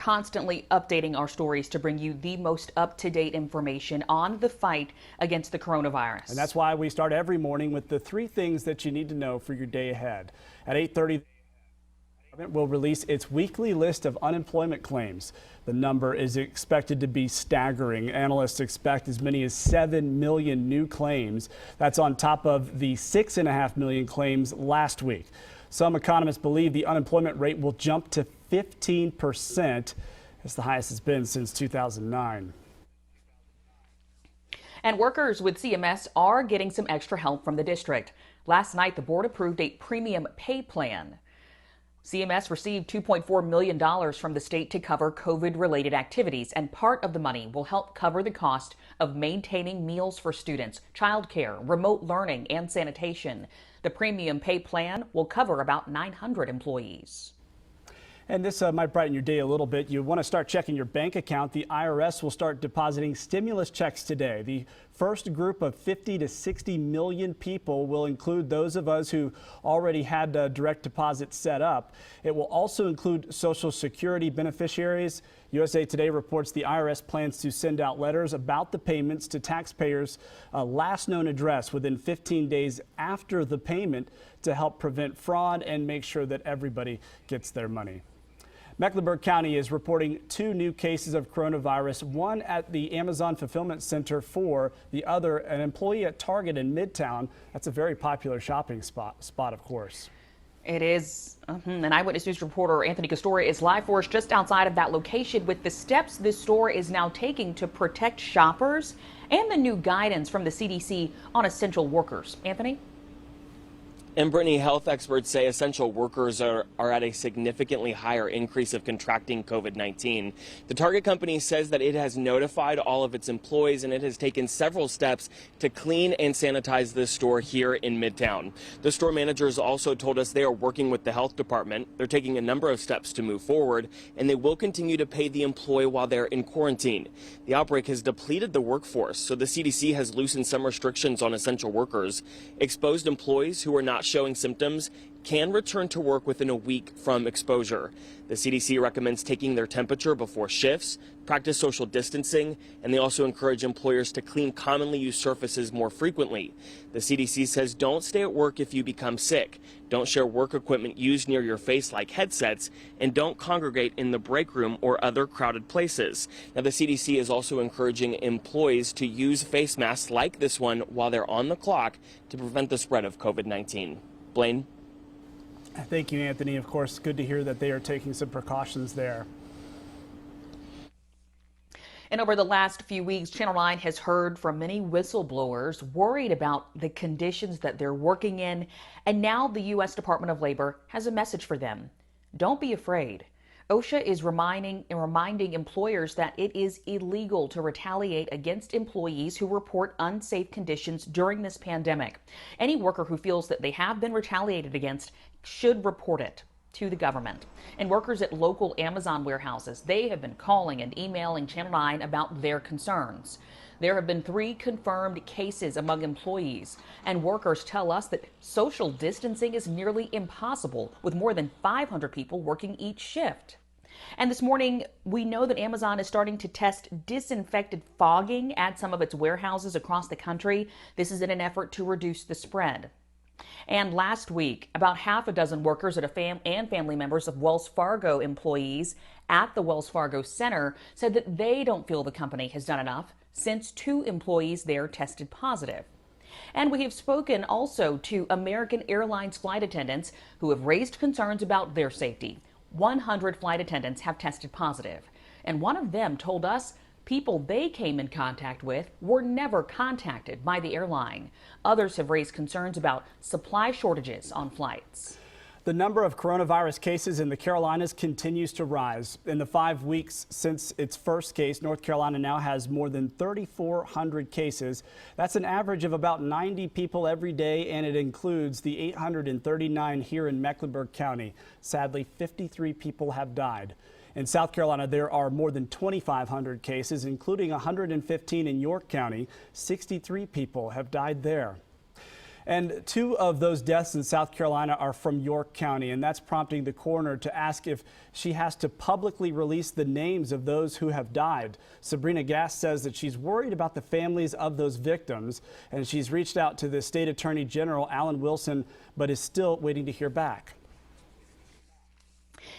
Constantly updating our stories to bring you the most up-to-date information on the fight against the coronavirus. And that's why we start every morning with the 3 things that you need to know for your day ahead. At 8:30, the government will release its weekly list of unemployment claims. The number is expected to be staggering. Analysts expect as many as 7 million new claims. That's on top of the 6.5 million claims last week. Some economists believe the unemployment rate will jump to 15%. It's the highest it's been since 2009. And workers with CMS are getting some extra help from the district. Last night, the board approved a premium pay plan. CMS received $2.4 million from the state to cover COVID-related activities, and part of the money will help cover the cost of maintaining meals for students, childcare, remote learning, and sanitation. The premium pay plan will cover about 900 employees. And this might brighten your day a little bit. You want to start checking your bank account. The IRS will start depositing stimulus checks today. The first group of 50 to 60 million people will include those of us who already had direct deposit set up. It will also include Social Security beneficiaries. USA Today reports the IRS plans to send out letters about the payments to taxpayers' last known address within 15 days after the payment to help prevent fraud and make sure that everybody gets their money. Mecklenburg County is reporting 2 new cases of coronavirus, one at the Amazon Fulfillment Center, the other an employee at Target in Midtown. That's a very popular shopping spot, of course. It is. An Eyewitness News reporter Anthony Castori is live for us just outside of that location with the steps this store is now taking to protect shoppers and the new guidance from the CDC on essential workers. Anthony? And Brittany, health experts say essential workers are at a significantly higher increase of contracting COVID-19. The Target company says that it has notified all of its employees and it has taken several steps to clean and sanitize this store here in Midtown. The store managers also told us they are working with the health department. They're taking a number of steps to move forward, and they will continue to pay the employee while they're in quarantine. The outbreak has depleted the workforce, so the CDC has loosened some restrictions on essential workers. Exposed employees who are not showing symptoms can return to work within a week from exposure. The CDC recommends taking their temperature before shifts, practice social distancing, and they also encourage employers to clean commonly used surfaces more frequently. The CDC says don't stay at work if you become sick, don't share work equipment used near your face like headsets, and don't congregate in the break room or other crowded places. Now, the CDC is also encouraging employees to use face masks like this one while they're on the clock to prevent the spread of COVID-19. Blaine? Thank you, Anthony. Of course, good to hear that they are taking some precautions there. And over the last few weeks, Channel 9 has heard from many whistleblowers worried about the conditions that they're working in. And now the U.S. Department of Labor has a message for them. Don't be afraid. OSHA is reminding employers that it is illegal to retaliate against employees who report unsafe conditions during this pandemic. Any worker who feels that they have been retaliated against should report it to the government. And workers at local Amazon warehouses, they have been calling and emailing Channel 9 about their concerns. There have been 3 confirmed cases among employees, and workers tell us that social distancing is nearly impossible with more than 500 people working each shift. And this morning, we know that Amazon is starting to test disinfected fogging at some of its warehouses across the country. This is in an effort to reduce the spread. And last week, about half a dozen workers at and family members of Wells Fargo employees at the Wells Fargo Center said that they don't feel the company has done enough since 2 employees there tested positive. And we have spoken also to American Airlines flight attendants who have raised concerns about their safety. 100 flight attendants have tested positive, and one of them told us people they came in contact with were never contacted by the airline. Others have raised concerns about supply shortages on flights. The number of coronavirus cases in the Carolinas continues to rise. In the 5 weeks since its first case, North Carolina now has more than 3,400 cases. That's an average of about 90 people every day, and it includes the 839 here in Mecklenburg County. Sadly, 53 people have died. In South Carolina, there are more than 2,500 cases, including 115 in York County. 63 people have died there. And 2 of those deaths in South Carolina are from York County, and that's prompting the coroner to ask if she has to publicly release the names of those who have died. Sabrina Gass says that she's worried about the families of those victims, and she's reached out to the state attorney general, Alan Wilson, but is still waiting to hear back.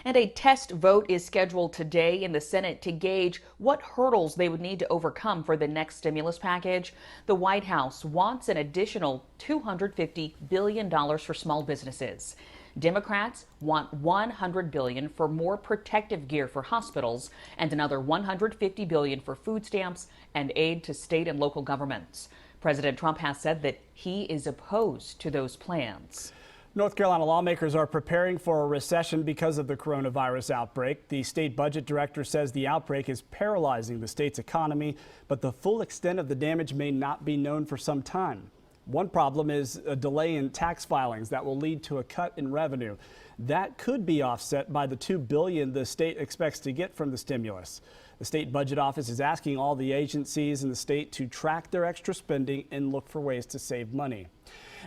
And a test vote is scheduled today in the Senate to gauge what hurdles they would need to overcome for the next stimulus package. The White House wants an additional $250 billion for small businesses. Democrats want $100 billion for more protective gear for hospitals and another $150 billion for food stamps and aid to state and local governments. President Trump has said that he is opposed to those plans. North Carolina lawmakers are preparing for a recession because of the coronavirus outbreak. The state budget director says the outbreak is paralyzing the state's economy, but the full extent of the damage may not be known for some time. One problem is a delay in tax filings that will lead to a cut in revenue. That could be offset by the $2 billion the state expects to get from the stimulus. The state budget office is asking all the agencies in the state to track their extra spending and look for ways to save money.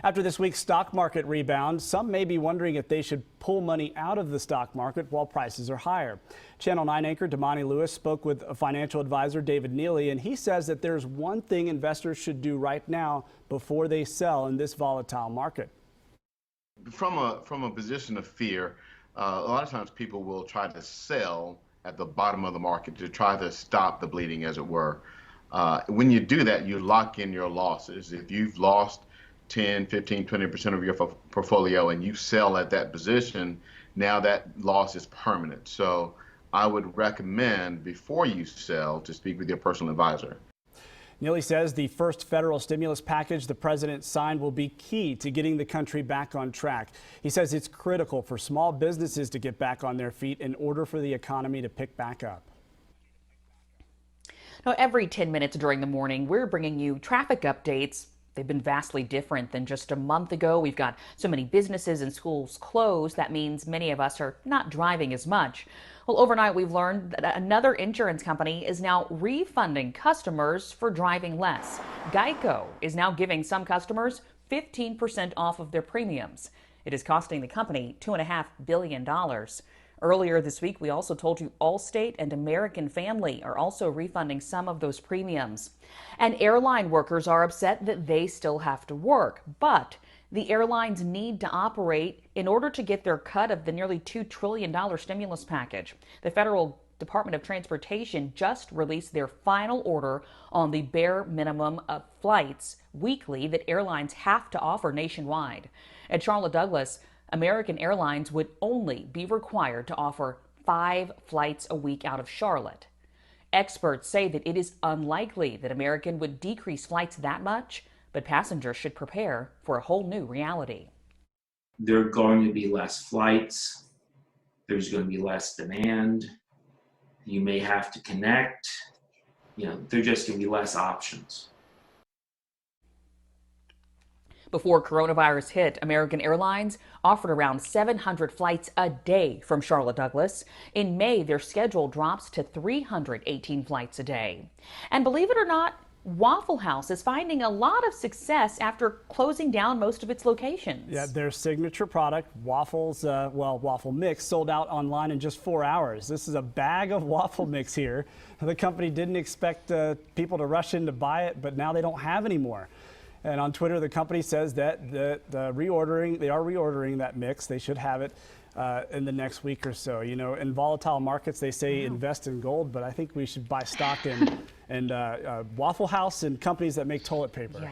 After this week's stock market rebound, some may be wondering if they should pull money out of the stock market while prices are higher. Channel 9 anchor Damani Lewis spoke with financial advisor David Neely, and he says that there's one thing investors should do right now before they sell in this volatile market. From a position of fear, a lot of times people will try to sell at the bottom of the market to try to stop the bleeding, as it were. When you do that, you lock in your losses. If you've lost 10, 15, 20% of your portfolio and you sell at that position, now that loss is permanent. So I would recommend before you sell to speak with your personal advisor. Neely says the first federal stimulus package the president signed will be key to getting the country back on track. He says it's critical for small businesses to get back on their feet in order for the economy to pick back up. Now, every 10 minutes during the morning, we're bringing you traffic updates. They've been vastly different than just a month ago. We've got so many businesses and schools closed. That means many of us are not driving as much. Well, overnight, we've learned that another insurance company is now refunding customers for driving less. Geico is now giving some customers 15% off of their premiums. It is costing the company $2.5 billion. Earlier this week, we also told you Allstate and American Family are also refunding some of those premiums. And airline workers are upset that they still have to work, but the airlines need to operate in order to get their cut of the nearly $2 trillion stimulus package. The Federal Department of Transportation just released their final order on the bare minimum of flights weekly that airlines have to offer nationwide. At Charlotte Douglas, American Airlines would only be required to offer 5 flights a week out of Charlotte. Experts say that it is unlikely that American would decrease flights that much, but passengers should prepare for a whole new reality. There are going to be less flights. There's going to be less demand. You may have to connect. There's just going to be less options. Before coronavirus hit, American Airlines offered around 700 flights a day from Charlotte Douglas. In May, their schedule drops to 318 flights a day. And believe it or not, Waffle House is finding a lot of success after closing down most of its locations. Yeah, their signature product, waffles, waffle mix, sold out online in just 4 hours. This is a bag of waffle mix here. The company didn't expect people to rush in to buy it, but now they don't have any more. And on Twitter, the company says that they are reordering that mix. They should have it in the next week or so. In volatile markets, they say invest in gold, but I think we should buy stock in Waffle House and companies that make toilet paper. Yeah.